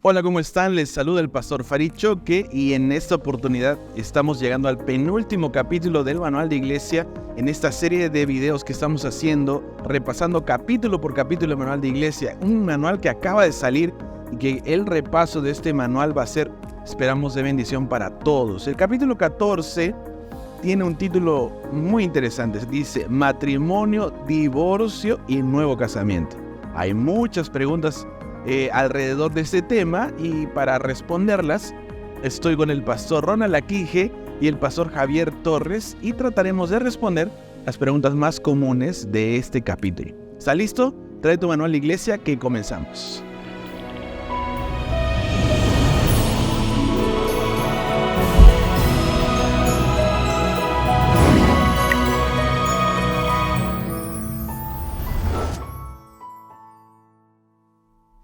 Hola, ¿cómo están? Les saluda el pastor Farid Choque y en esta oportunidad estamos llegando al penúltimo capítulo del Manual de Iglesia en esta serie de videos que estamos haciendo, repasando capítulo por capítulo el Manual de Iglesia, un manual que acaba de salir y que el repaso de este manual va a ser, esperamos, de bendición para todos. El capítulo 14 tiene un título muy interesante, dice matrimonio, divorcio y nuevo casamiento. Hay muchas preguntas alrededor de este tema y para responderlas estoy con el pastor Ronald Aquije y el pastor Javier Torres y trataremos de responder las preguntas más comunes de este capítulo. ¿Está listo? Trae tu manual de iglesia que comenzamos.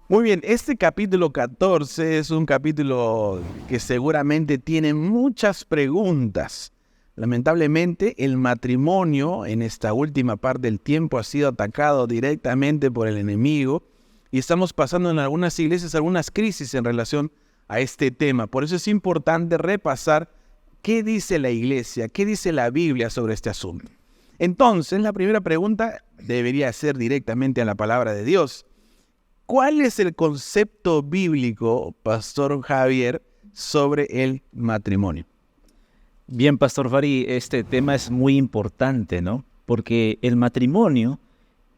Muy bien, este capítulo 14 es un capítulo que seguramente tiene muchas preguntas. Lamentablemente, el matrimonio en esta última parte del tiempo ha sido atacado directamente por el enemigo y estamos pasando en algunas iglesias algunas crisis en relación a este tema. Por eso es importante repasar qué dice la iglesia, qué dice la Biblia sobre este asunto. Entonces, la primera pregunta debería ser directamente a la palabra de Dios. ¿Cuál es el concepto bíblico, Pastor Javier, sobre el matrimonio? Bien, Pastor Fari, este tema es muy importante, ¿no? Porque el matrimonio,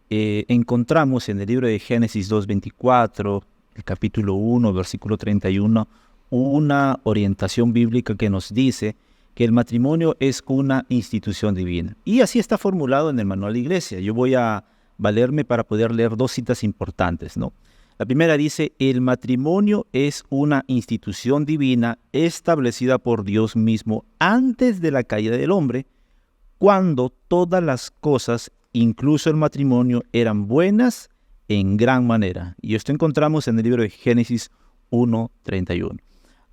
encontramos en el libro de Génesis 2:24, el capítulo 1, versículo 31, una orientación bíblica que nos dice que el matrimonio es una institución divina. Y así está formulado en el Manual de Iglesia. Yo voy a valerme para poder leer dos citas importantes, ¿no? La primera dice, el matrimonio es una institución divina establecida por Dios mismo antes de la caída del hombre, cuando todas las cosas, incluso el matrimonio, eran buenas en gran manera. Y esto encontramos en el libro de Génesis 1:31.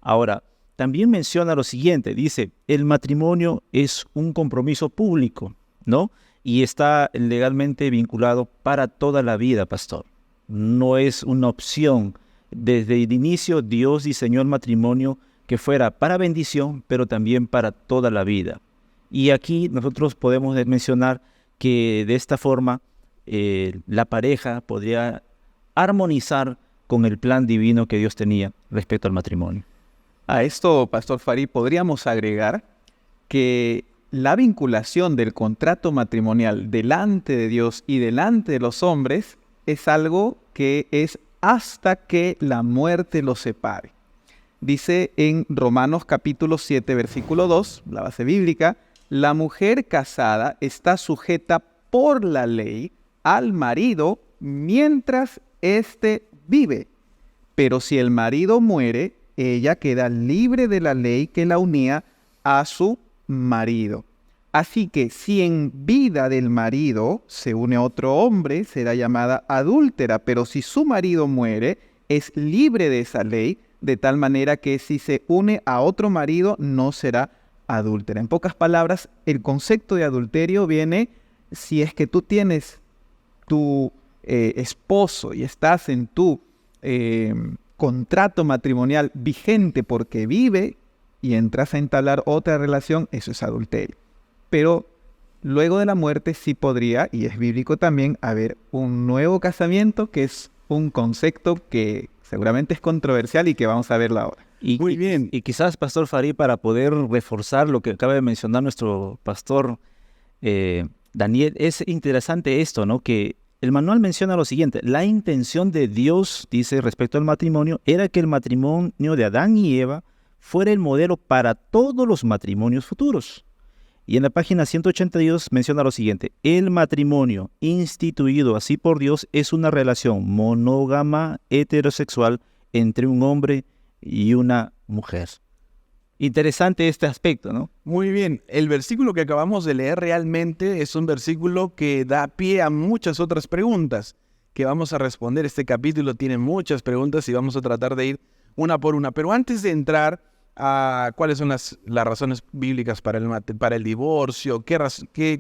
Ahora, también menciona lo siguiente, dice, el matrimonio es un compromiso público, ¿no? Y está legalmente vinculado para toda la vida, pastor. No es una opción. Desde el inicio Dios diseñó el matrimonio que fuera para bendición, pero también para toda la vida. Y aquí nosotros podemos mencionar que de esta forma la pareja podría armonizar con el plan divino que Dios tenía respecto al matrimonio. A esto, Pastor Farid, podríamos agregar que la vinculación del contrato matrimonial delante de Dios y delante de los hombres es algo que es hasta que la muerte los separe. Dice en Romanos capítulo 7, versículo 2, la base bíblica, la mujer casada está sujeta por la ley al marido mientras éste vive. Pero si el marido muere, ella queda libre de la ley que la unía a su marido. Así que si en vida del marido se une a otro hombre, será llamada adúltera, pero si su marido muere, es libre de esa ley, de tal manera que si se une a otro marido, no será adúltera. En pocas palabras, el concepto de adulterio viene si es que tú tienes tu esposo y estás en tu contrato matrimonial vigente porque vive y entras a entablar otra relación, eso es adulterio. Pero luego de la muerte sí podría, y es bíblico también, haber un nuevo casamiento, que es un concepto que seguramente es controversial y que vamos a verlo ahora. Muy bien. Y quizás, Pastor Farid, para poder reforzar lo que acaba de mencionar nuestro pastor Daniel, es interesante esto, ¿no? Que el manual menciona lo siguiente, la intención de Dios, dice respecto al matrimonio, era que el matrimonio de Adán y Eva fuera el modelo para todos los matrimonios futuros. Y en la página 182 menciona lo siguiente, el matrimonio instituido así por Dios es una relación monógama heterosexual entre un hombre y una mujer. Interesante este aspecto, ¿no? Muy bien, el versículo que acabamos de leer realmente es un versículo que da pie a muchas otras preguntas que vamos a responder. Este capítulo tiene muchas preguntas y vamos a tratar de ir una por una. Pero antes de entrar a cuáles son las razones bíblicas para el divorcio,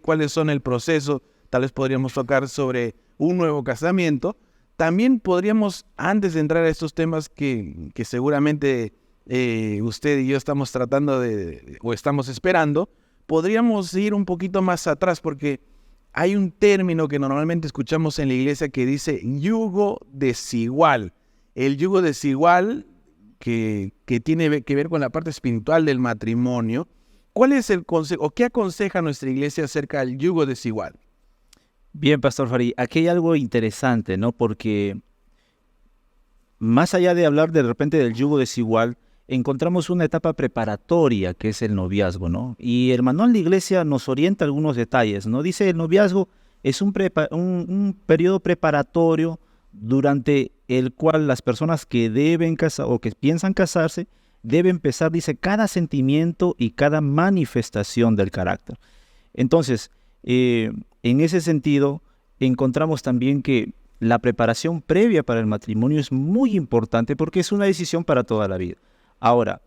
cuáles son el proceso, tal vez podríamos tocar sobre un nuevo casamiento. también podríamos, antes de entrar a estos temas que seguramente usted y yo estamos tratando o estamos esperando, podríamos ir un poquito más atrás, porque hay un término que normalmente escuchamos en la iglesia que dice yugo desigual. El yugo desigual que tiene que ver con la parte espiritual del matrimonio. ¿Cuál es el consejo o qué aconseja nuestra iglesia acerca del yugo desigual? Bien, Pastor Farí, aquí hay algo interesante, ¿no? Porque más allá de hablar de repente del yugo desigual, encontramos una etapa preparatoria que es el noviazgo, ¿no? Y el manual de iglesia nos orienta algunos detalles, ¿no? Dice el noviazgo es un periodo preparatorio durante el cual las personas que deben casar o que piensan casarse deben empezar, dice, cada sentimiento y cada manifestación del carácter. Entonces, en ese sentido, encontramos también que la preparación previa para el matrimonio es muy importante porque es una decisión para toda la vida. Ahora,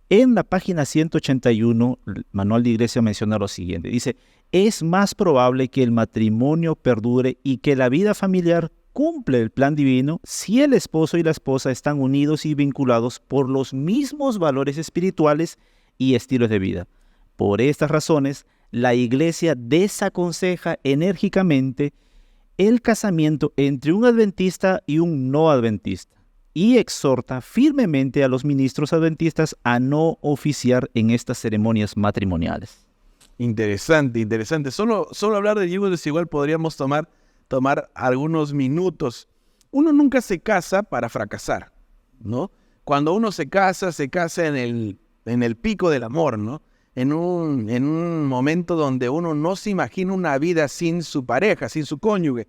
en la página 181, el manual de iglesia menciona lo siguiente. Dice, es más probable que el matrimonio perdure y que la vida familiar cumple el plan divino si el esposo y la esposa están unidos y vinculados por los mismos valores espirituales y estilos de vida. Por estas razones, la iglesia desaconseja enérgicamente el casamiento entre un adventista y un no adventista y exhorta firmemente a los ministros adventistas a no oficiar en estas ceremonias matrimoniales. Interesante, interesante. Solo hablar de yugo desigual podríamos tomar algunos minutos. Uno nunca se casa para fracasar, ¿no? Cuando uno se casa en el pico del amor, ¿no? En un momento donde uno no se imagina una vida sin su pareja, sin su cónyuge.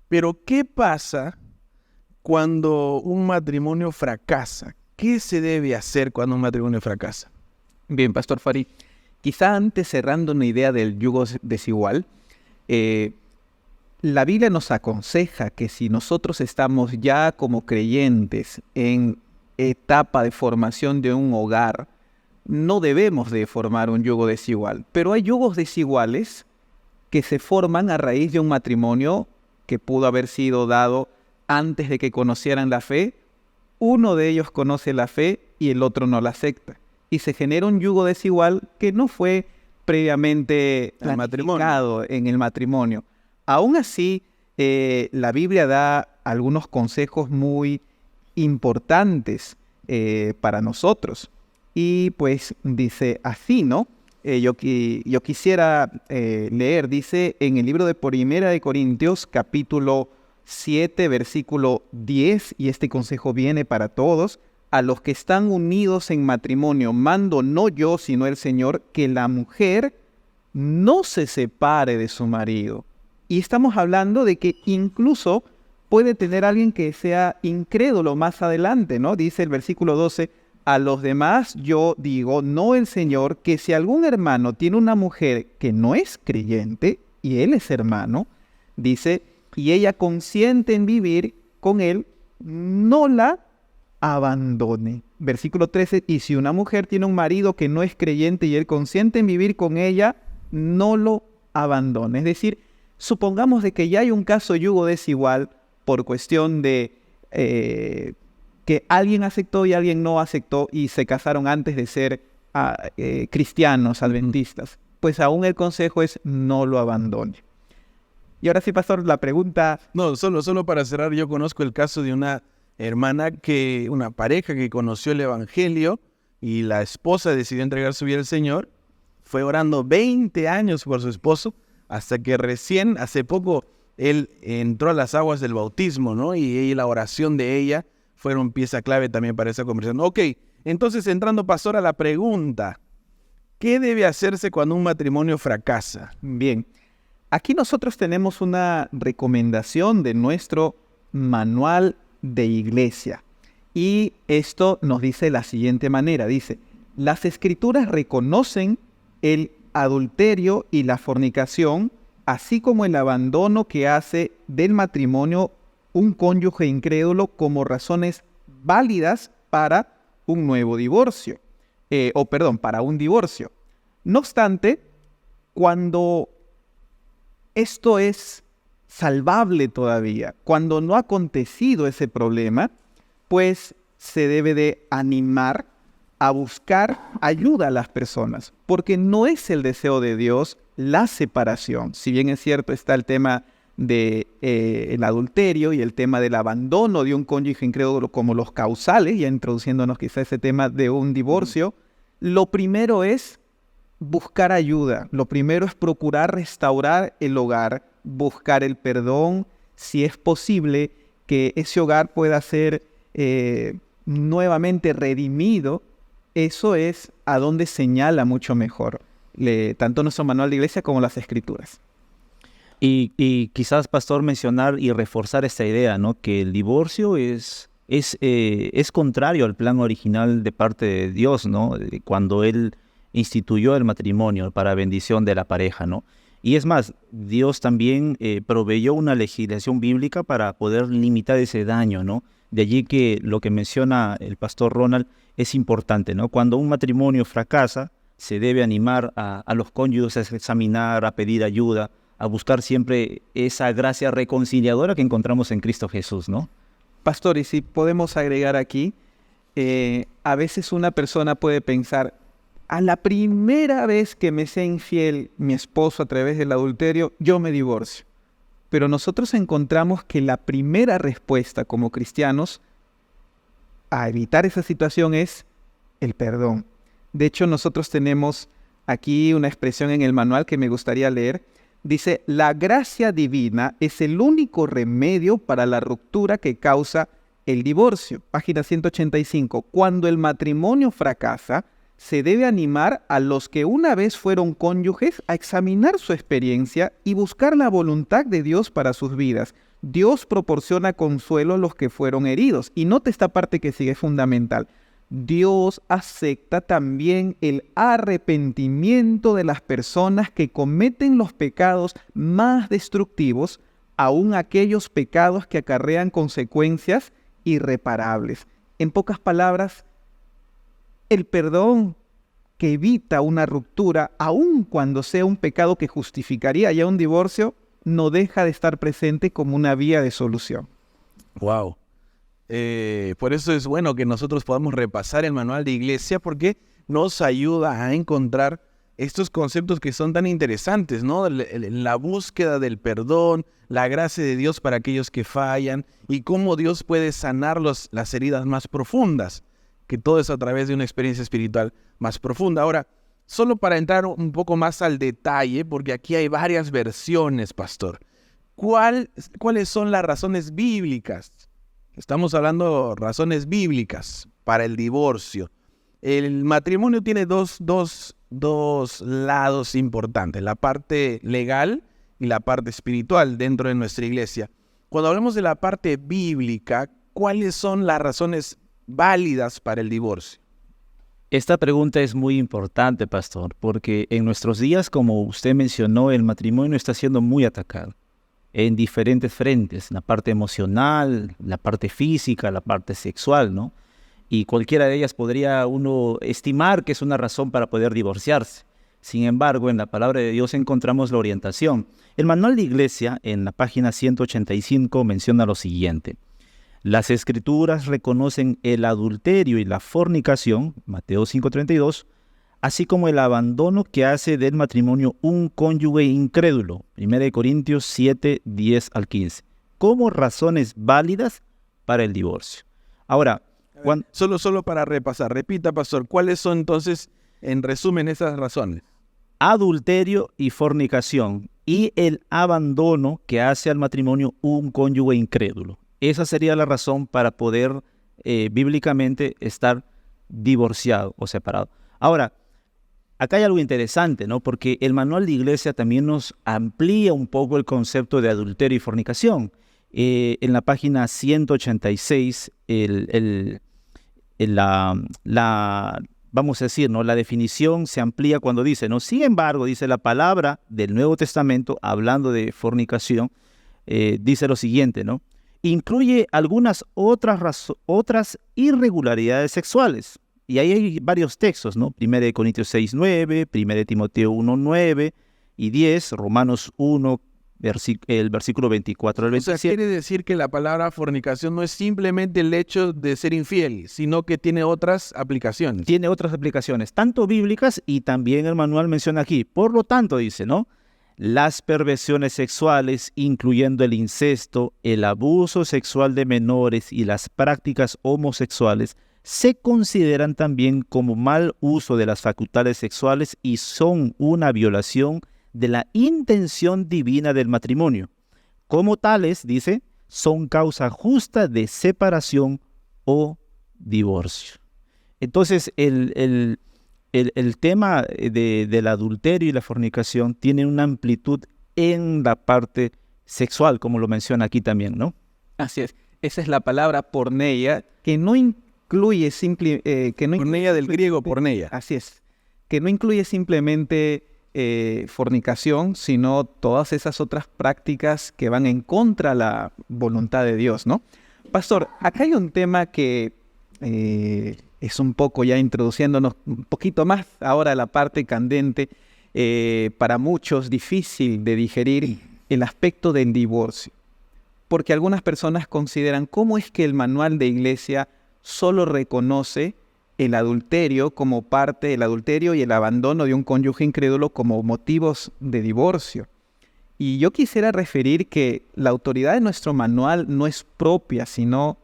Pero ¿qué pasa cuando un matrimonio fracasa? ¿Qué se debe hacer cuando un matrimonio fracasa? Bien, Pastor Farí, quizá antes cerrando una idea del yugo desigual, la Biblia nos aconseja que si nosotros estamos ya como creyentes en etapa de formación de un hogar, no debemos de formar un yugo desigual. Pero hay yugos desiguales que se forman a raíz de un matrimonio que pudo haber sido dado antes de que conocieran la fe. Uno de ellos conoce la fe y el otro no la acepta. Y se genera un yugo desigual que no fue previamente planificado en el matrimonio. Aún así, la Biblia da algunos consejos muy importantes para nosotros. Y pues dice así, ¿no? Yo quisiera leer, dice en el libro de Primera de Corintios, capítulo 7, versículo 10, y este consejo viene para todos: a los que están unidos en matrimonio, mando no yo, sino el Señor, que la mujer no se separe de su marido. Y estamos hablando de que incluso puede tener alguien que sea incrédulo más adelante, ¿no? Dice el versículo 12, a los demás yo digo, no el Señor, que si algún hermano tiene una mujer que no es creyente, y él es hermano, dice, y ella consiente en vivir con él, no la abandone. Versículo 13, y si una mujer tiene un marido que no es creyente y él consiente en vivir con ella, no lo abandone. Es decir, supongamos de que ya hay un caso yugo desigual por cuestión de que alguien aceptó y alguien no aceptó y se casaron antes de ser cristianos, adventistas. Pues aún el consejo es no lo abandone. Y ahora sí, pastor, la pregunta... No, solo para cerrar, yo conozco el caso de una hermana una pareja que conoció el evangelio y la esposa decidió entregar su vida al Señor. Fue orando 20 años por su esposo hasta que recién, hace poco, él entró a las aguas del bautismo, ¿no? Y la oración de ella fueron pieza clave también para esa conversación. Ok, entonces entrando, pastor, a la pregunta, ¿qué debe hacerse cuando un matrimonio fracasa? Bien, aquí nosotros tenemos una recomendación de nuestro manual de iglesia. Y esto nos dice de la siguiente manera, dice, las escrituras reconocen el adulterio y la fornicación, así como el abandono que hace del matrimonio un cónyuge incrédulo como razones válidas para un nuevo divorcio, para un divorcio. No obstante, cuando esto es salvable todavía. Cuando no ha acontecido ese problema, pues se debe de animar a buscar ayuda a las personas, porque no es el deseo de Dios la separación. Si bien es cierto, está el tema de el adulterio y el tema del abandono de un cónyuge incrédulo como los causales, ya introduciéndonos quizá ese tema de un divorcio, lo primero es buscar ayuda. Lo primero es procurar restaurar el hogar, buscar el perdón, si es posible que ese hogar pueda ser nuevamente redimido. Eso es a donde señala mucho mejor tanto nuestro manual de iglesia como las escrituras. Y quizás, pastor, mencionar y reforzar esta idea, ¿no? Que el divorcio es contrario al plan original de parte de Dios, ¿no? Cuando Él instituyó el matrimonio para bendición de la pareja, ¿no? Y es más, Dios también proveyó una legislación bíblica para poder limitar ese daño, ¿no? De allí que lo que menciona el pastor Ronald es importante, ¿no? Cuando un matrimonio fracasa, se debe animar a los cónyuges a examinar, a pedir ayuda, a buscar siempre esa gracia reconciliadora que encontramos en Cristo Jesús, ¿no? Pastor, y si podemos agregar aquí, a veces una persona puede pensar, a la primera vez que me sea infiel mi esposo a través del adulterio, yo me divorcio. Pero nosotros encontramos que la primera respuesta como cristianos a evitar esa situación es el perdón. De hecho, nosotros tenemos aquí una expresión en el manual que me gustaría leer. Dice, la gracia divina es el único remedio para la ruptura que causa el divorcio. Página 185. Cuando el matrimonio fracasa, se debe animar a los que una vez fueron cónyuges a examinar su experiencia y buscar la voluntad de Dios para sus vidas. Dios proporciona consuelo a los que fueron heridos. Y note esta parte que sigue fundamental. Dios acepta también el arrepentimiento de las personas que cometen los pecados más destructivos, aun aquellos pecados que acarrean consecuencias irreparables. En pocas palabras, el perdón que evita una ruptura, aun cuando sea un pecado que justificaría ya un divorcio, no deja de estar presente como una vía de solución. Wow. Por eso es bueno que nosotros podamos repasar el manual de iglesia, porque nos ayuda a encontrar estos conceptos que son tan interesantes, ¿no? La búsqueda del perdón, la gracia de Dios para aquellos que fallan y cómo Dios puede sanar las heridas más profundas, que todo es a través de una experiencia espiritual más profunda. Ahora, solo para entrar un poco más al detalle, porque aquí hay varias versiones, pastor. ¿Cuáles son las razones bíblicas? Estamos hablando de razones bíblicas para el divorcio. El matrimonio tiene dos lados importantes, la parte legal y la parte espiritual dentro de nuestra iglesia. Cuando hablamos de la parte bíblica, ¿cuáles son las razones válidas para el divorcio? Esta pregunta es muy importante, pastor, porque en nuestros días, como usted mencionó, el matrimonio está siendo muy atacado en diferentes frentes, la parte emocional, la parte física, la parte sexual, ¿no? Y cualquiera de ellas podría uno estimar que es una razón para poder divorciarse. Sin embargo, en la palabra de Dios encontramos la orientación. El manual de iglesia, en la página 185, menciona lo siguiente. Las escrituras reconocen el adulterio y la fornicación, Mateo 5:32, así como el abandono que hace del matrimonio un cónyuge incrédulo, 1 Corintios 7, 10 al 15, como razones válidas para el divorcio. Ahora, solo para repasar, repita, pastor, ¿cuáles son entonces, en resumen, esas razones? Adulterio y fornicación, y el abandono que hace al matrimonio un cónyuge incrédulo. Esa sería la razón para poder bíblicamente estar divorciado o separado. Ahora, acá hay algo interesante, ¿no? Porque el manual de iglesia también nos amplía un poco el concepto de adulterio y fornicación. En la página 186, vamos a decir, ¿no? La definición se amplía cuando dice, ¿no? Sin embargo, dice la palabra del Nuevo Testamento, hablando de fornicación, dice lo siguiente, ¿no? Incluye algunas otras irregularidades sexuales. Y ahí hay varios textos, ¿no? 1 Corintios 6, 9, 1 Timoteo 1, 9 y 10, Romanos 1, el versículo 24 al O sea, 27. quiere decir que la palabra fornicación no es simplemente el hecho de ser infiel, sino que tiene otras aplicaciones. Tiene otras aplicaciones, tanto bíblicas y también el manual menciona aquí. Por lo tanto, dice, ¿no? Las perversiones sexuales, incluyendo el incesto, el abuso sexual de menores y las prácticas homosexuales, se consideran también como mal uso de las facultades sexuales y son una violación de la intención divina del matrimonio. Como tales, dice, son causa justa de separación o divorcio. Entonces, el tema del adulterio y la fornicación tiene una amplitud en la parte sexual, como lo menciona aquí también, ¿no? Así es. Esa es la palabra porneia, que no incluye Porneia del griego porneia. Así es. Que no incluye simplemente fornicación, sino todas esas otras prácticas que van en contra de la voluntad de Dios, ¿no? Pastor, acá hay un tema que es un poco ya introduciéndonos un poquito más ahora a la parte candente, para muchos difícil de digerir, el aspecto del divorcio. Porque algunas personas consideran cómo es que el manual de iglesia solo reconoce el adulterio como parte, el adulterio y el abandono de un cónyuge incrédulo como motivos de divorcio. Y yo quisiera referir que la autoridad de nuestro manual no es propia, sino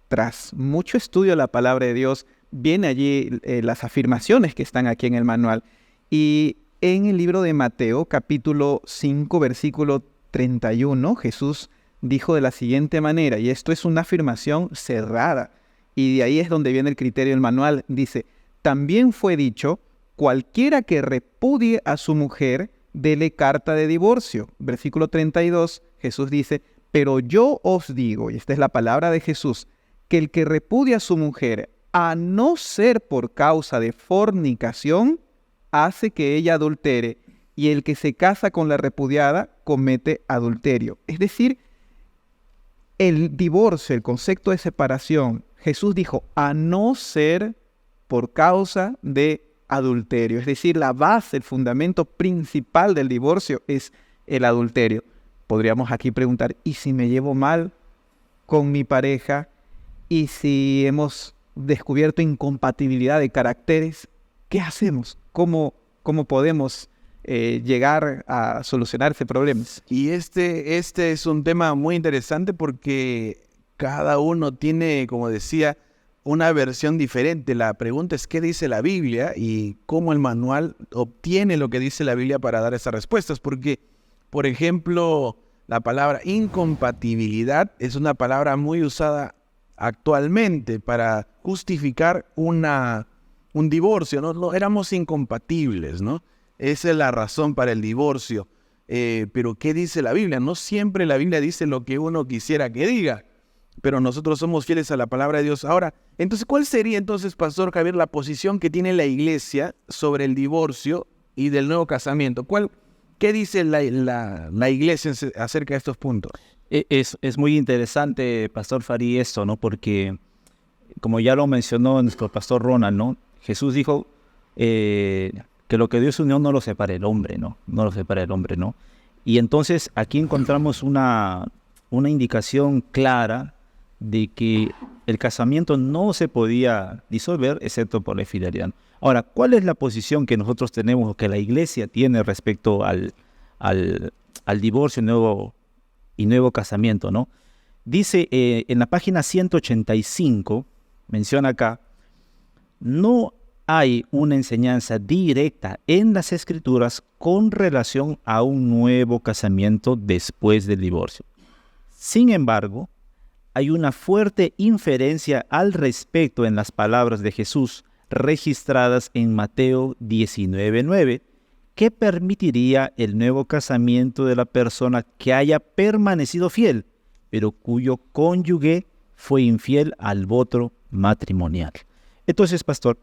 tras mucho estudio de la palabra de Dios, viene allí las afirmaciones que están aquí en el manual. Y en el libro de Mateo, capítulo 5, versículo 31, Jesús dijo de la siguiente manera, y esto es una afirmación cerrada, y de ahí es donde viene el criterio del manual. Dice, también fue dicho, cualquiera que repudie a su mujer, dele carta de divorcio. Versículo 32, Jesús dice, pero yo os digo, y esta es la palabra de Jesús, que el que repudia a su mujer, a no ser por causa de fornicación, hace que ella adultere, y el que se casa con la repudiada comete adulterio. Es decir, el divorcio, el concepto de separación, Jesús dijo, a no ser por causa de adulterio. Es decir, la base, el fundamento principal del divorcio es el adulterio. Podríamos aquí preguntar, ¿y si me llevo mal con mi pareja? ¿Y si hemos descubierto incompatibilidad de caracteres? ¿Qué hacemos? ¿Cómo podemos llegar a solucionar ese problema? Y este es un tema muy interesante porque cada uno tiene, como decía, una versión diferente. La pregunta es qué dice la Biblia y cómo el manual obtiene lo que dice la Biblia para dar esas respuestas. Porque, por ejemplo, la palabra incompatibilidad es una palabra muy usada actualmente para justificar un divorcio, ¿no? No, éramos incompatibles, ¿no? Esa es la razón para el divorcio. Pero ¿qué dice la Biblia? No siempre la Biblia dice lo que uno quisiera que diga, pero nosotros somos fieles a la palabra de Dios. Ahora, entonces, ¿cuál sería entonces, Pastor Javier, la posición que tiene la iglesia sobre el divorcio y del nuevo casamiento? ¿Qué dice la iglesia acerca de estos puntos? Es muy interesante, Pastor Farí, esto, ¿no? Porque, como ya lo mencionó nuestro Pastor Ronald, ¿no? Jesús dijo que lo que Dios unió no lo separe el hombre, ¿no? No lo separe el hombre, ¿no? Y entonces aquí encontramos una indicación clara de que el casamiento no se podía disolver excepto por la infidelidad. Ahora, ¿cuál es la posición que nosotros tenemos o que la iglesia tiene respecto al divorcio y nuevo casamiento, ¿no? Dice en la página 185, menciona acá, no hay una enseñanza directa en las Escrituras con relación a un nuevo casamiento después del divorcio. Sin embargo, hay una fuerte inferencia al respecto en las palabras de Jesús registradas en Mateo 19:9, que permitiría el nuevo casamiento de la persona que haya permanecido fiel, pero cuyo cónyuge fue infiel al voto matrimonial. Entonces, Pastor,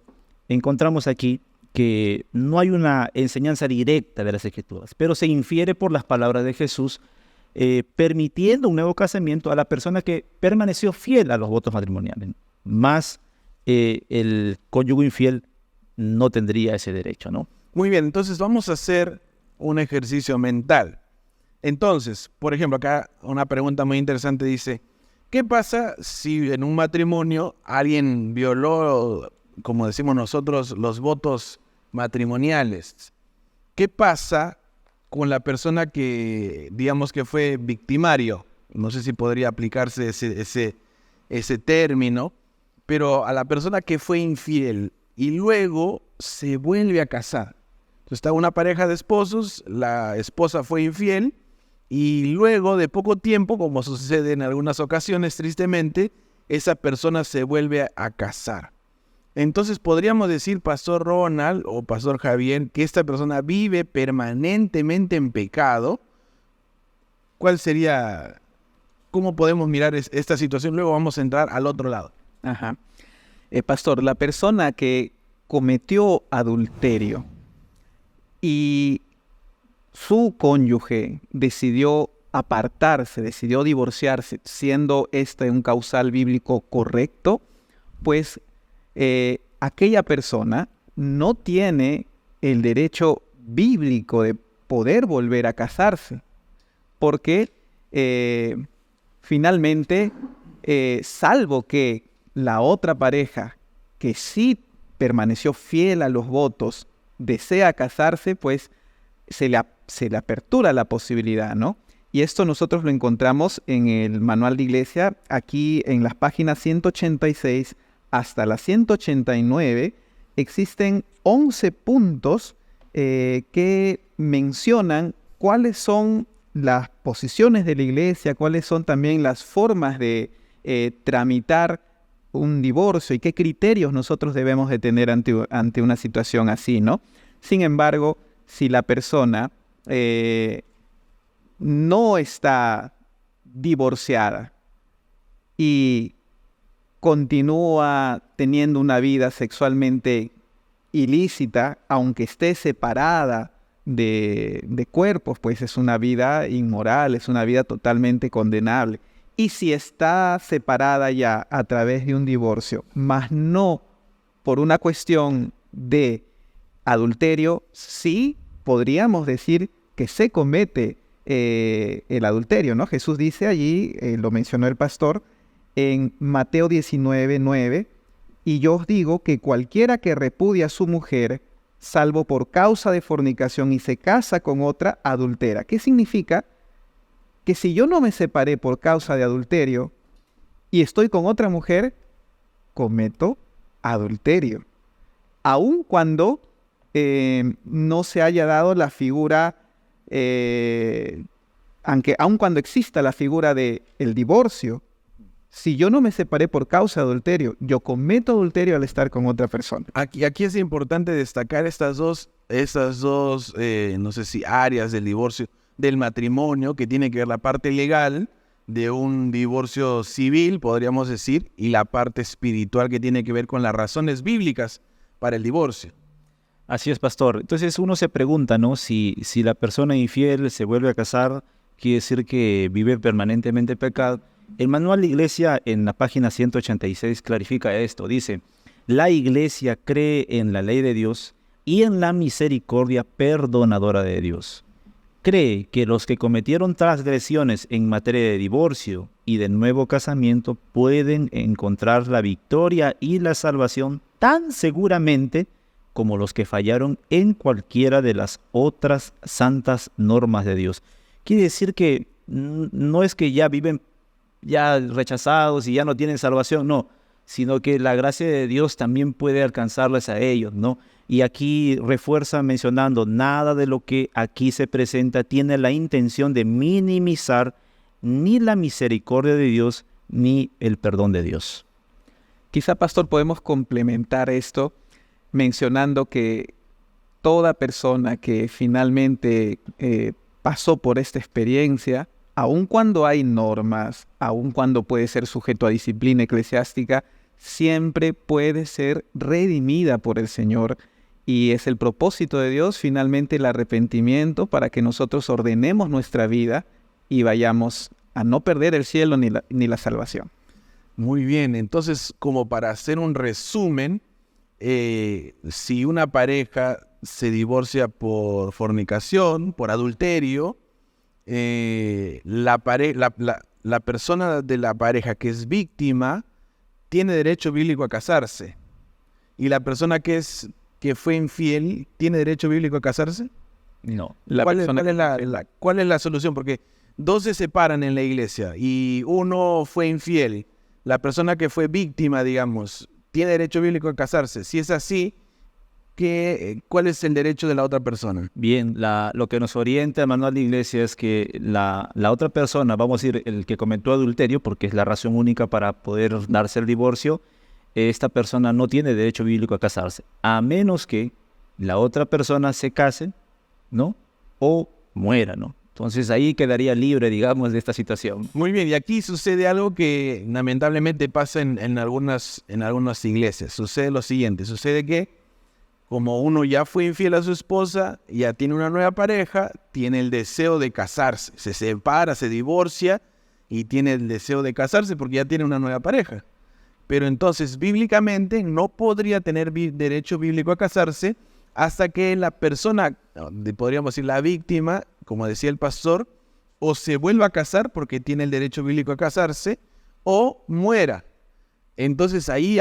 encontramos aquí que no hay una enseñanza directa de las Escrituras, pero se infiere por las palabras de Jesús, permitiendo un nuevo casamiento a la persona que permaneció fiel a los votos matrimoniales. Más el cónyuge infiel no tendría ese derecho, ¿no? Muy bien, entonces vamos a hacer un ejercicio mental. Entonces, por ejemplo, acá una pregunta muy interesante dice, ¿qué pasa si en un matrimonio alguien violó, como decimos nosotros, los votos matrimoniales? ¿Qué pasa con la persona que, digamos que fue victimario? No sé si podría aplicarse ese término, pero a la persona que fue infiel y luego se vuelve a casar. Entonces está una pareja de esposos, la esposa fue infiel y luego de poco tiempo, como sucede en algunas ocasiones tristemente, esa persona se vuelve a casar. Entonces podríamos decir, Pastor Ronald o Pastor Javier, que esta persona vive permanentemente en pecado. ¿Cuál sería, cómo podemos mirar esta situación? Luego vamos a entrar al otro lado. Ajá. Pastor, la persona que cometió adulterio y su cónyuge decidió apartarse, decidió divorciarse, siendo este un causal bíblico correcto, pues aquella persona no tiene el derecho bíblico de poder volver a casarse, porque finalmente, salvo que la otra pareja que sí permaneció fiel a los votos desea casarse, pues se le apertura la posibilidad, ¿no? Y esto nosotros lo encontramos en el Manual de Iglesia, aquí en las páginas 186 hasta la 189, existen 11 puntos que mencionan cuáles son las posiciones de la Iglesia, cuáles son también las formas de tramitar un divorcio y qué criterios nosotros debemos de tener ante una situación así, ¿no? Sin embargo, si la persona no está divorciada y continúa teniendo una vida sexualmente ilícita, aunque esté separada de cuerpos, pues es una vida inmoral, es una vida totalmente condenable. Y si está separada ya a través de un divorcio, mas no por una cuestión de adulterio, sí podríamos decir que se comete el adulterio, ¿no? Jesús dice allí, lo mencionó el pastor, en Mateo 19:9, y yo os digo que cualquiera que repudia a su mujer, salvo por causa de fornicación y se casa con otra, adultera. ¿Qué significa? Que si yo no me separé por causa de adulterio y estoy con otra mujer, cometo adulterio. Aun cuando no se haya dado la figura, aun cuando exista la figura del divorcio, si yo no me separé por causa de adulterio, yo cometo adulterio al estar con otra persona. Aquí es importante destacar estas dos, no sé si áreas del divorcio, del matrimonio, que tiene que ver la parte legal de un divorcio civil, podríamos decir, y la parte espiritual que tiene que ver con las razones bíblicas para el divorcio. Así es, pastor. Entonces uno se pregunta, ¿no? Si la persona infiel se vuelve a casar, quiere decir que vive permanentemente en pecado. El Manual de Iglesia en la página 186 clarifica esto. Dice, la Iglesia cree en la ley de Dios y en la misericordia perdonadora de Dios. Cree que los que cometieron transgresiones en materia de divorcio y de nuevo casamiento pueden encontrar la victoria y la salvación tan seguramente como los que fallaron en cualquiera de las otras santas normas de Dios. Quiere decir que no es que ya viven ya rechazados y ya no tienen salvación, no, sino que la gracia de Dios también puede alcanzarles a ellos, ¿no? Y aquí refuerza mencionando, nada de lo que aquí se presenta tiene la intención de minimizar ni la misericordia de Dios ni el perdón de Dios. Quizá, pastor, podemos complementar esto mencionando que toda persona que finalmente pasó por esta experiencia, aun cuando hay normas, aun cuando puede ser sujeto a disciplina eclesiástica, siempre puede ser redimida por el Señor. Y es el propósito de Dios finalmente el arrepentimiento para que nosotros ordenemos nuestra vida y vayamos a no perder el cielo ni la salvación. Muy bien, entonces como para hacer un resumen, si una pareja se divorcia por fornicación, por adulterio, la persona de la pareja que es víctima tiene derecho bíblico a casarse. ¿Y la persona que fue infiel tiene derecho bíblico a casarse? No. ¿Cuál es la solución? Porque dos se separan en la iglesia y uno fue infiel. La persona que fue víctima, digamos, tiene derecho bíblico a casarse. Si es así, ¿cuál es el derecho de la otra persona? Bien, lo que nos orienta el manual de iglesia es que la otra persona, vamos a decir, el que cometió adulterio, porque es la razón única para poder darse el divorcio, esta persona no tiene derecho bíblico a casarse, a menos que la otra persona se case, ¿no? O muera, ¿no? Entonces ahí quedaría libre, digamos, de esta situación. Muy bien, y aquí sucede algo que lamentablemente pasa en algunas iglesias. Sucede lo siguiente, sucede que como uno ya fue infiel a su esposa, ya tiene una nueva pareja, tiene el deseo de casarse, se separa, se divorcia y tiene el deseo de casarse porque ya tiene una nueva pareja. Pero entonces bíblicamente no podría tener derecho bíblico a casarse hasta que la persona, podríamos decir la víctima, como decía el pastor, o se vuelva a casar porque tiene el derecho bíblico a casarse, o muera. Entonces ahí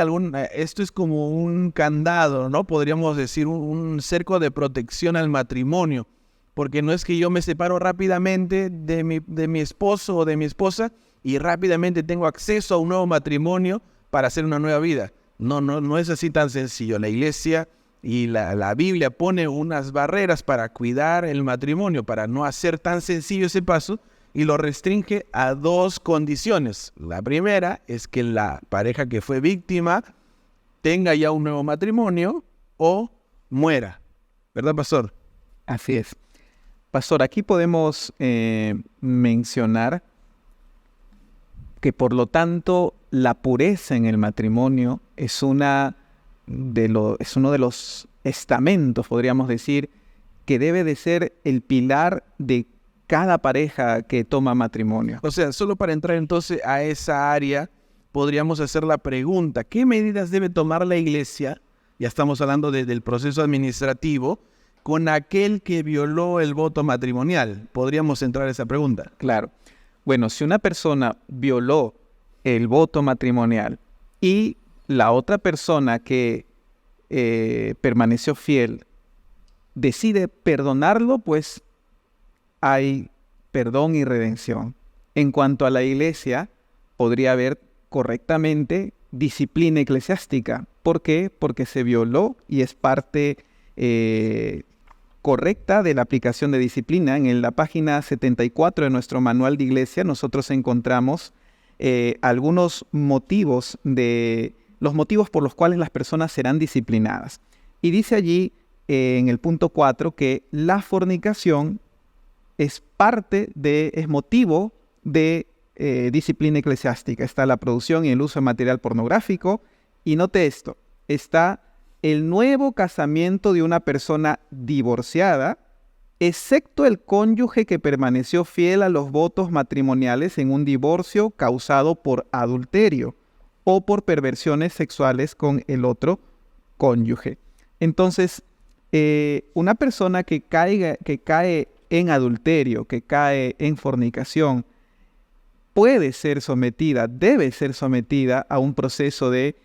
esto es como un candado, ¿no? Podríamos decir un cerco de protección al matrimonio, porque no es que yo me separo rápidamente de mi esposo o de mi esposa y rápidamente tengo acceso a un nuevo matrimonio para hacer una nueva vida. No es así tan sencillo. La iglesia y la Biblia pone unas barreras para cuidar el matrimonio, para no hacer tan sencillo ese paso, y lo restringe a dos condiciones. La primera es que la pareja que fue víctima tenga ya un nuevo matrimonio o muera. ¿Verdad, pastor? Así es. Pastor, aquí podemos mencionar que por lo tanto la pureza en el matrimonio es uno de los estamentos, podríamos decir, que debe de ser el pilar de cada pareja que toma matrimonio. O sea, solo para entrar entonces a esa área, podríamos hacer la pregunta, ¿qué medidas debe tomar la iglesia? Ya estamos hablando del proceso administrativo, con aquel que violó el voto matrimonial. ¿Podríamos entrar a esa pregunta? Claro. Bueno, si una persona violó el voto matrimonial y la otra persona que permaneció fiel decide perdonarlo, pues hay perdón y redención. En cuanto a la iglesia, podría haber correctamente disciplina eclesiástica. ¿Por qué? Porque se violó y es parte correcta de la aplicación de disciplina. En la página 74 de nuestro manual de iglesia, nosotros encontramos algunos motivos los motivos por los cuales las personas serán disciplinadas. Y dice allí, en el punto 4, que la fornicación es motivo de disciplina eclesiástica. Está la producción y el uso de material pornográfico. Y note esto, está el nuevo casamiento de una persona divorciada, excepto el cónyuge que permaneció fiel a los votos matrimoniales en un divorcio causado por adulterio o por perversiones sexuales con el otro cónyuge. Entonces, una persona que cae en adulterio, que cae en fornicación, debe ser sometida a un proceso de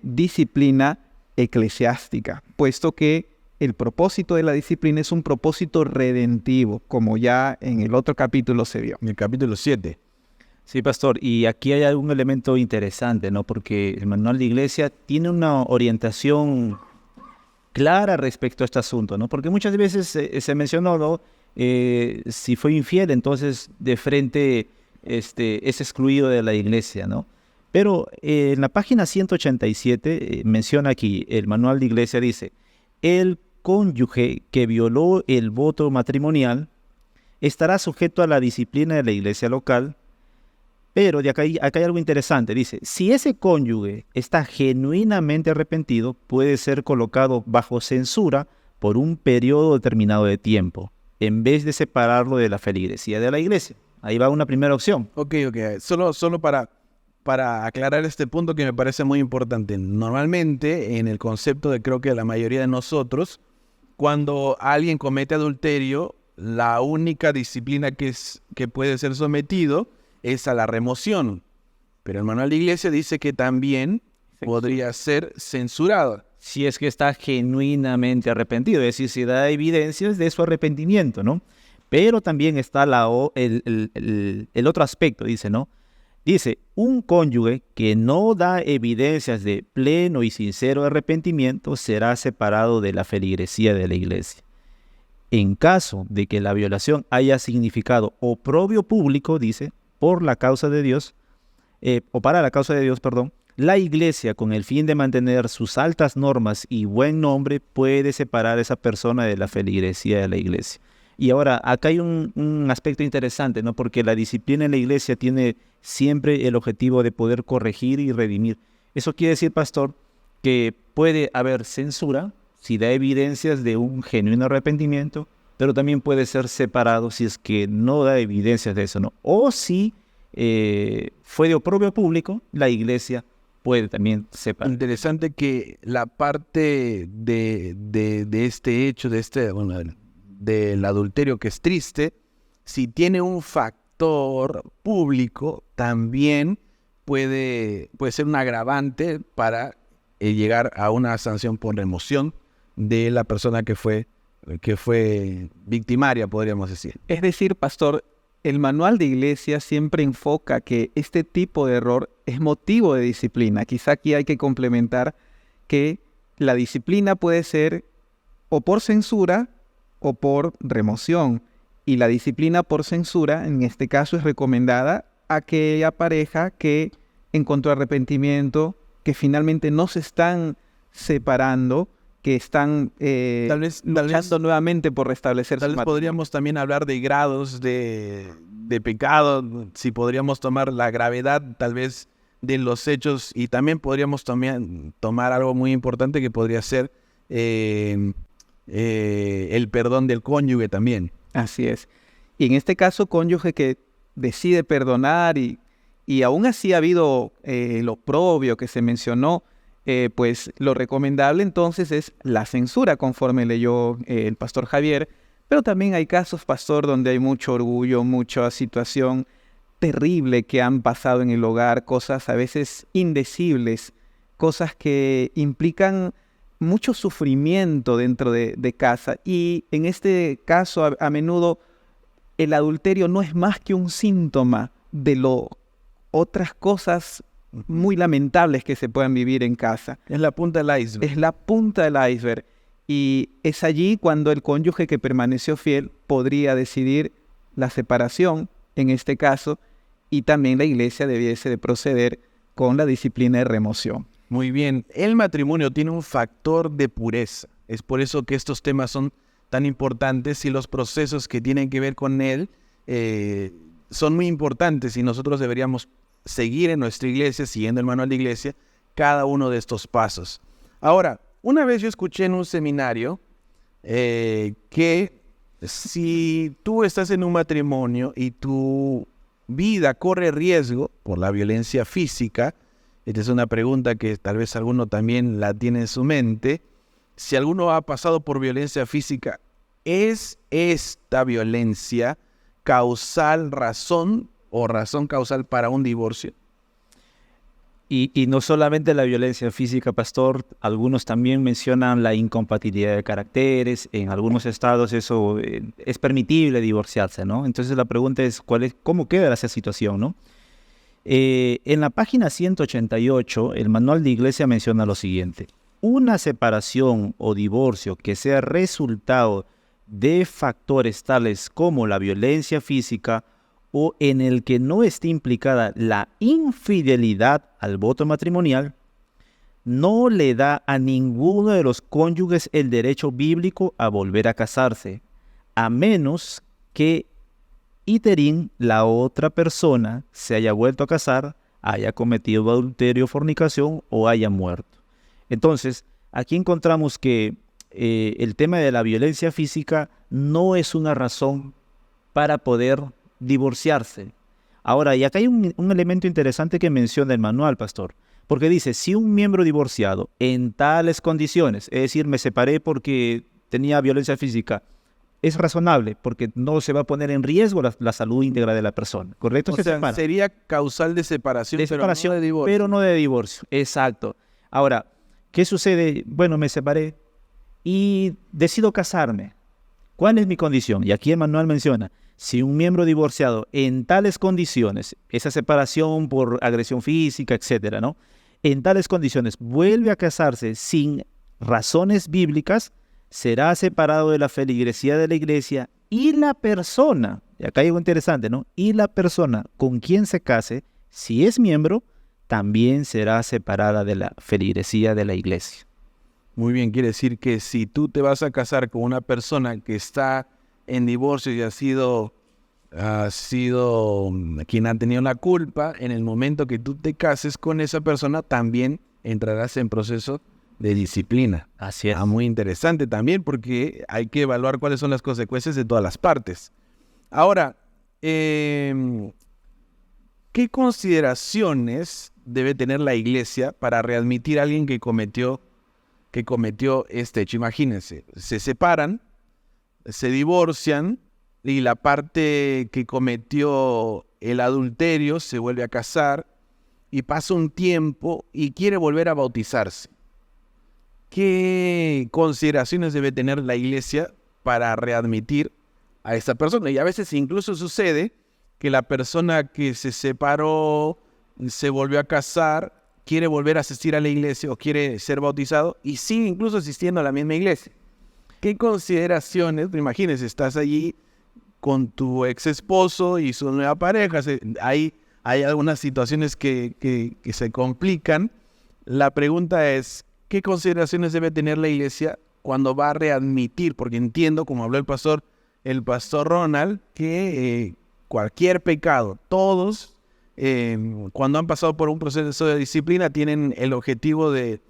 disciplina eclesiástica, puesto que el propósito de la disciplina es un propósito redentivo, como ya en el otro capítulo se vio. En el capítulo 7. Sí, pastor, y aquí hay algún elemento interesante, ¿no? Porque el manual de iglesia tiene una orientación clara respecto a este asunto, ¿no? Porque muchas veces se mencionó, ¿no? Si fue infiel, entonces de frente es excluido de la iglesia, ¿no? Pero en la página 187 menciona aquí, el manual de iglesia dice, el cónyuge que violó el voto matrimonial estará sujeto a la disciplina de la iglesia local, pero acá hay algo interesante, dice, si ese cónyuge está genuinamente arrepentido, puede ser colocado bajo censura por un periodo determinado de tiempo, en vez de separarlo de la feligresía de la iglesia. Ahí va una primera opción. Ok. Solo para aclarar este punto que me parece muy importante. Normalmente, en el concepto creo que la mayoría de nosotros, cuando alguien comete adulterio, la única disciplina que puede ser sometido es a la remoción. Pero el manual de iglesia dice que también podría ser censurado. Si es que está genuinamente arrepentido, es decir, si da evidencias de su arrepentimiento, ¿no? Pero también está el otro aspecto, dice, ¿no? Dice, un cónyuge que no da evidencias de pleno y sincero arrepentimiento será separado de la feligresía de la iglesia. En caso de que la violación haya significado oprobio público, dice, por la causa de Dios, o para la causa de Dios, perdón, la iglesia, con el fin de mantener sus altas normas y buen nombre, puede separar a esa persona de la feligresía de la iglesia. Y ahora, acá hay un aspecto interesante, ¿no? Porque la disciplina en la iglesia tiene siempre el objetivo de poder corregir y redimir. Eso quiere decir, pastor, que puede haber censura si da evidencias de un genuino arrepentimiento, pero también puede ser separado si es que no da evidencias de eso, ¿no? O si fue de oprobio público, la iglesia puede también separar. Interesante que la parte de este hecho, del adulterio que es triste, si tiene un factor público, también puede ser un agravante para llegar a una sanción por remoción de la persona que fue victimaria, podríamos decir. Es decir, pastor, el manual de iglesia siempre enfoca que este tipo de error es motivo de disciplina. Quizá aquí hay que complementar que la disciplina puede ser o por censura o por remoción. Y la disciplina por censura, en este caso, es recomendada a aquella pareja que encontró arrepentimiento, que finalmente no se están separando, que están luchando nuevamente por restablecer su matrimonio. Podríamos también hablar de grados de pecado, si podríamos tomar la gravedad tal vez de los hechos, y también podríamos tomar algo muy importante que podría ser el perdón del cónyuge también. Así es. Y en este caso, cónyuge que decide perdonar y aún así ha habido lo oprobio que se mencionó, pues lo recomendable entonces es la censura, conforme leyó el pastor Javier. Pero también hay casos, pastor, donde hay mucho orgullo, mucha situación terrible que han pasado en el hogar, cosas a veces indecibles, cosas que implican mucho sufrimiento dentro de casa. Y en este caso, a menudo, el adulterio no es más que un síntoma de otras cosas muy lamentables que se puedan vivir en casa. Es la punta del iceberg. Es la punta del iceberg. Y es allí cuando el cónyuge que permaneció fiel podría decidir la separación, en este caso, y también la iglesia debiese de proceder con la disciplina de remoción. Muy bien. El matrimonio tiene un factor de pureza. Es por eso que estos temas son tan importantes y los procesos que tienen que ver con él son muy importantes, y nosotros deberíamos seguir en nuestra iglesia, siguiendo el manual de iglesia, cada uno de estos pasos. Ahora, una vez yo escuché en un seminario que si tú estás en un matrimonio y tu vida corre riesgo por la violencia física, esta es una pregunta que tal vez alguno también la tiene en su mente, si alguno ha pasado por violencia física, ¿es esta violencia razón causal para un divorcio? Y no solamente la violencia física, pastor, algunos también mencionan la incompatibilidad de caracteres. En algunos estados eso es permitible divorciarse, ¿no? Entonces la pregunta es, ¿cómo queda esa situación, no? En la página 188, el manual de iglesia menciona lo siguiente: una separación o divorcio que sea resultado de factores tales como la violencia física o en el que no esté implicada la infidelidad al voto matrimonial, no le da a ninguno de los cónyuges el derecho bíblico a volver a casarse, a menos que iterín, la otra persona, se haya vuelto a casar, haya cometido adulterio, fornicación o haya muerto. Entonces, aquí encontramos que el tema de la violencia física no es una razón para poder divorciarse. Ahora, y acá hay un elemento interesante que menciona el manual, pastor, porque dice, si un miembro divorciado en tales condiciones, es decir, me separé porque tenía violencia física, es razonable porque no se va a poner en riesgo la salud íntegra de la persona, ¿correcto? O sea, sería causal de separación, separación, pero no de divorcio. pero no de divorcio, exacto. Ahora, ¿qué sucede? Bueno, me separé y decido casarme. ¿Cuál es mi condición? Y aquí el manual menciona, si un miembro divorciado en tales condiciones, esa separación por agresión física, etcétera, ¿no? En tales condiciones vuelve a casarse sin razones bíblicas, será separado de la feligresía de la iglesia y la persona, y acá hay algo interesante, ¿no? Y la persona con quien se case, si es miembro, también será separada de la feligresía de la iglesia. Muy bien, quiere decir que si tú te vas a casar con una persona que está en divorcio y ha sido quien ha tenido la culpa, en el momento que tú te cases con esa persona, también entrarás en proceso de disciplina. Así es. Muy interesante también, porque hay que evaluar cuáles son las consecuencias de todas las partes. Ahora, ¿qué consideraciones debe tener la iglesia para readmitir a alguien que cometió este hecho? Imagínense, se separan, se divorcian y la parte que cometió el adulterio se vuelve a casar y pasa un tiempo y quiere volver a bautizarse. ¿Qué consideraciones debe tener la iglesia para readmitir a esta persona? Y a veces incluso sucede que la persona que se separó, se volvió a casar, quiere volver a asistir a la iglesia o quiere ser bautizado y sigue incluso asistiendo a la misma iglesia. ¿Qué consideraciones? Imagínense, estás allí con tu ex esposo y su nueva pareja. Hay algunas situaciones que se complican. La pregunta es, ¿qué consideraciones debe tener la iglesia cuando va a readmitir? Porque entiendo, como habló el pastor Ronald, que cualquier pecado, todos, cuando han pasado por un proceso de disciplina, tienen el objetivo de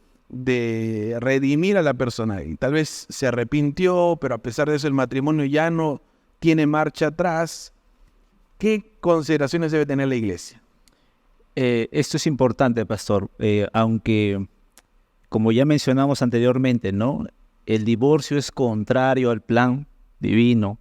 redimir a la persona. Y tal vez se arrepintió, pero a pesar de eso el matrimonio ya no tiene marcha atrás. ¿Qué consideraciones debe tener la iglesia? Esto es importante, pastor, aunque, como ya mencionamos anteriormente, ¿no? El divorcio es contrario al plan divino.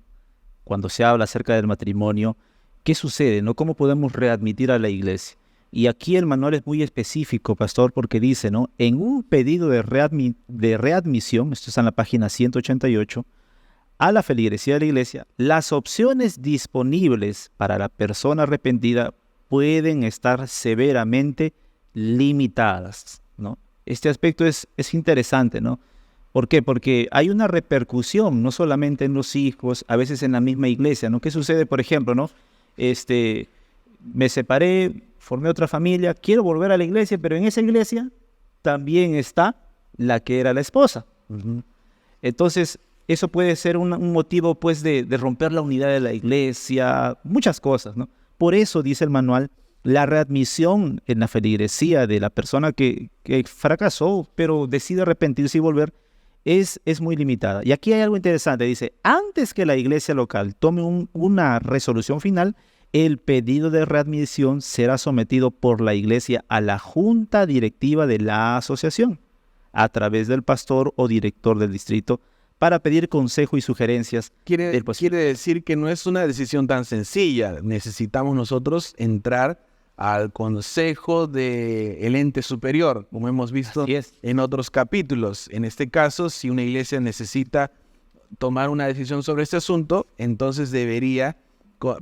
Cuando se habla acerca del matrimonio, ¿qué sucede, no? ¿Cómo podemos readmitir a la iglesia? Y aquí el manual es muy específico, pastor, porque dice, ¿no? En un pedido de readmisión, esto está en la página 188, a la feligresía de la iglesia, las opciones disponibles para la persona arrepentida pueden estar severamente limitadas, ¿no? Este aspecto es interesante, ¿no? ¿Por qué? Porque hay una repercusión, no solamente en los hijos, a veces en la misma iglesia, ¿no? ¿Qué sucede, por ejemplo, ¿no? Me separé, formé otra familia, quiero volver a la iglesia, pero en esa iglesia también está la que era la esposa. Entonces, eso puede ser un motivo, pues, de romper la unidad de la iglesia, muchas cosas, ¿no? Por eso, dice el manual, la readmisión en la feligresía de la persona que fracasó, pero decide arrepentirse y volver, es muy limitada. Y aquí hay algo interesante, dice, antes que la iglesia local tome una resolución final, el pedido de readmisión será sometido por la iglesia a la junta directiva de la asociación, a través del pastor o director del distrito, para pedir consejo y sugerencias. Quiere decir que no es una decisión tan sencilla. Necesitamos nosotros entrar al consejo del ente superior, como hemos visto en otros capítulos. En este caso, si una iglesia necesita tomar una decisión sobre este asunto, entonces debería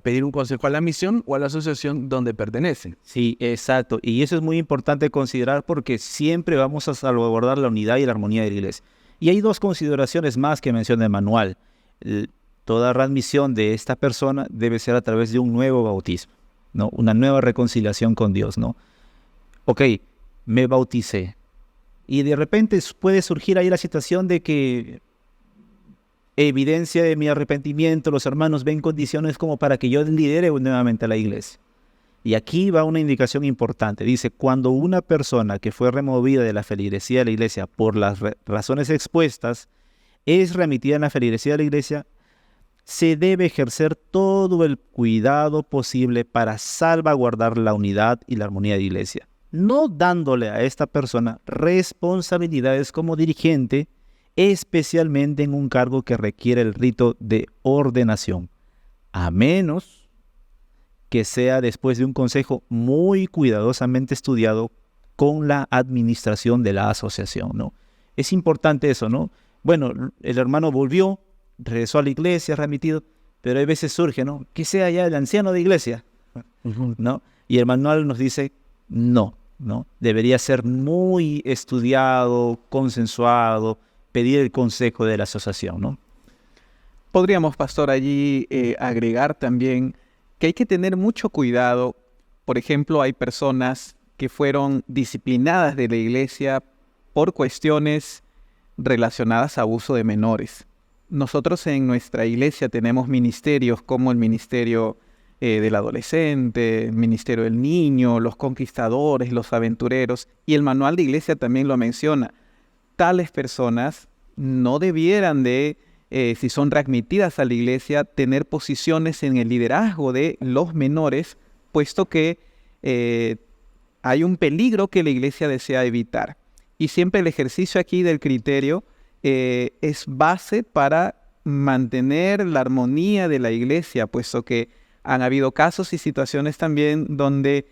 pedir un consejo a la misión o a la asociación donde pertenecen. Sí, exacto. Y eso es muy importante considerar porque siempre vamos a salvaguardar la unidad y la armonía de la iglesia. Y hay dos consideraciones más que menciona el manual. Toda readmisión de esta persona debe ser a través de un nuevo bautismo, ¿no? Una nueva reconciliación con Dios, ¿no? Ok, me bauticé. Y de repente puede surgir ahí la situación de que evidencia de mi arrepentimiento, los hermanos ven condiciones como para que yo lidere nuevamente a la iglesia. Y aquí va una indicación importante. Dice, cuando una persona que fue removida de la feligresía de la iglesia por las razones expuestas es remitida en la feligresía de la iglesia, se debe ejercer todo el cuidado posible para salvaguardar la unidad y la armonía de la iglesia, no dándole a esta persona responsabilidades como dirigente especialmente en un cargo que requiere el rito de ordenación, a menos que sea después de un consejo muy cuidadosamente estudiado con la administración de la asociación, ¿no? Es importante eso, ¿no? Bueno, el hermano volvió, regresó a la iglesia, remitido, pero hay veces surge, ¿no? Que sea ya el anciano de iglesia, ¿no? Y el manual nos dice, no, debería ser muy estudiado, consensuado, pedir el consejo de la asociación, ¿no? Podríamos, pastor, allí agregar también que hay que tener mucho cuidado. Por ejemplo, hay personas que fueron disciplinadas de la iglesia por cuestiones relacionadas a abuso de menores. Nosotros en nuestra iglesia tenemos ministerios como el ministerio del adolescente, el ministerio del niño, los conquistadores, los aventureros, y el manual de iglesia también lo menciona. Tales personas no debieran de, si son readmitidas a la iglesia, tener posiciones en el liderazgo de los menores, puesto que hay un peligro que la iglesia desea evitar. Y siempre el ejercicio aquí del criterio es base para mantener la armonía de la iglesia, puesto que han habido casos y situaciones también donde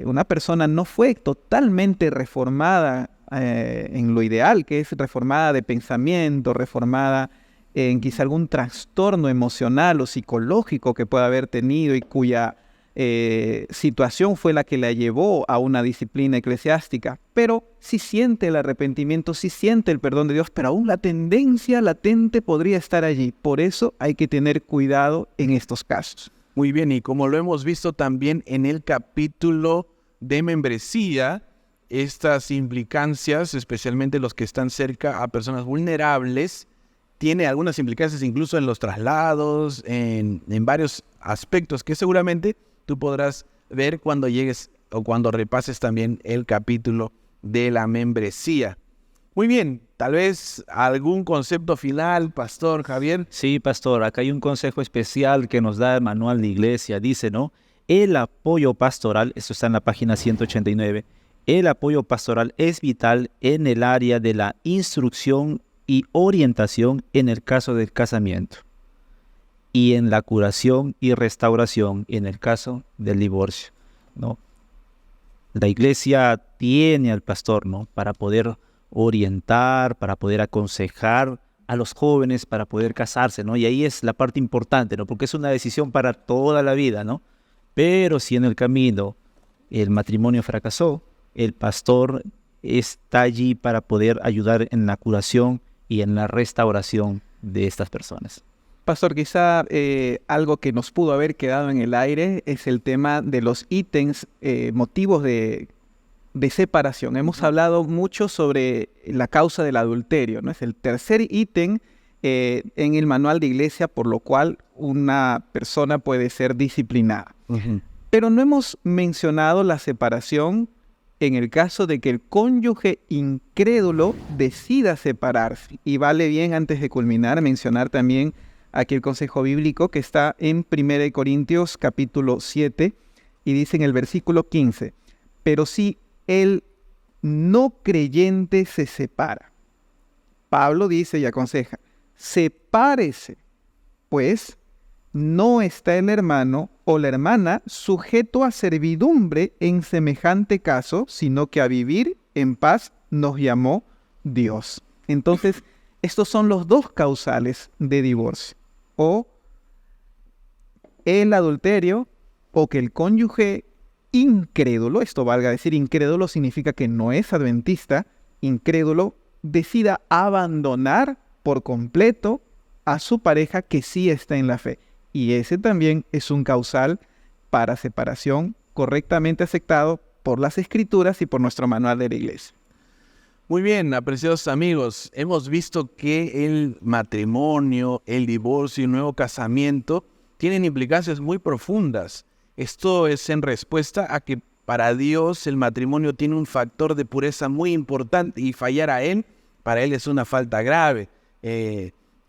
una persona no fue totalmente reformada en lo ideal, que es reformada de pensamiento, reformada en quizá algún trastorno emocional o psicológico que pueda haber tenido y cuya situación fue la que la llevó a una disciplina eclesiástica, pero sí siente el arrepentimiento, sí siente el perdón de Dios, pero aún la tendencia latente podría estar allí. Por eso hay que tener cuidado en estos casos. Muy bien, y como lo hemos visto también en el capítulo de membresía, estas implicancias, especialmente los que están cerca a personas vulnerables, tiene algunas implicancias incluso en los traslados, en varios aspectos que seguramente tú podrás ver cuando llegues o cuando repases también el capítulo de la membresía. Muy bien, tal vez algún concepto final, Pastor Javier. Sí, pastor, acá hay un consejo especial que nos da el manual de iglesia. Dice, ¿no? El apoyo pastoral, esto está en la página 189, el apoyo pastoral es vital en el área de la instrucción y orientación en el caso del casamiento y en la curación y restauración en el caso del divorcio, ¿no? La iglesia tiene al pastor, ¿no? Para poder orientar, para poder aconsejar a los jóvenes, para poder casarse, ¿no? Y ahí es la parte importante, ¿no? Porque es una decisión para toda la vida, ¿no? Pero si en el camino el matrimonio fracasó, el pastor está allí para poder ayudar en la curación y en la restauración de estas personas. Pastor, quizá algo que nos pudo haber quedado en el aire es el tema de los ítems, motivos de separación. Hemos hablado mucho sobre la causa del adulterio, ¿no? Es el tercer ítem en el manual de iglesia por lo cual una persona puede ser disciplinada. Pero no hemos mencionado la separación en el caso de que el cónyuge incrédulo decida separarse. Y vale bien, antes de culminar, mencionar también aquí el consejo bíblico que está en 1 Corintios capítulo 7 y dice en el versículo 15, pero si el no creyente se separa, Pablo dice y aconseja, sepárese, pues no está el hermano o la hermana sujeto a servidumbre en semejante caso, sino que a vivir en paz nos llamó Dios. Entonces, estos son los dos causales de divorcio. O el adulterio, o que el cónyuge incrédulo, esto valga decir, incrédulo significa que no es adventista, incrédulo, decida abandonar por completo a su pareja que sí está en la fe. Y ese también es un causal para separación correctamente aceptado por las Escrituras y por nuestro manual de la iglesia. Muy bien, apreciados amigos, hemos visto que el matrimonio, el divorcio y el nuevo casamiento tienen implicancias muy profundas. Esto es en respuesta a que para Dios el matrimonio tiene un factor de pureza muy importante y fallar a Él, para Él es una falta grave.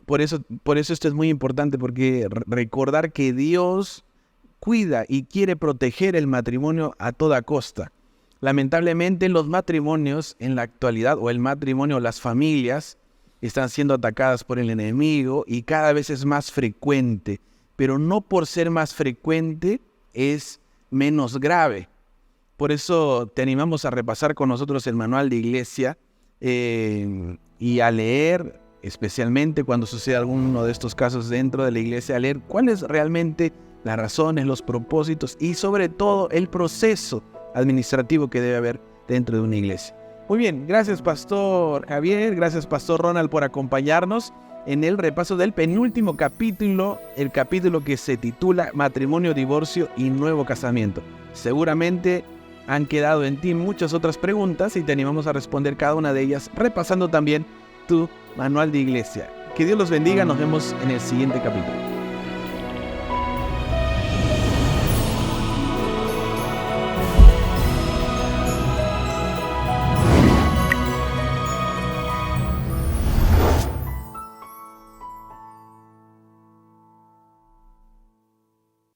Por eso esto es muy importante, porque recordar que Dios cuida y quiere proteger el matrimonio a toda costa. Lamentablemente los matrimonios en la actualidad, o el matrimonio, las familias, están siendo atacadas por el enemigo y cada vez es más frecuente, pero no por ser más frecuente es menos grave. Por eso te animamos a repasar con nosotros el manual de iglesia y a leer, especialmente cuando sucede alguno de estos casos dentro de la iglesia, a leer cuáles realmente las razones, los propósitos y sobre todo el proceso administrativo que debe haber dentro de una iglesia. Muy bien, gracias Pastor Javier, gracias Pastor Ronald por acompañarnos en el repaso del penúltimo capítulo, el capítulo que se titula Matrimonio, Divorcio y Nuevo Casamiento. Seguramente han quedado en ti muchas otras preguntas y te animamos a responder cada una de ellas, repasando también tu manual de iglesia. Que Dios los bendiga, nos vemos en el siguiente capítulo.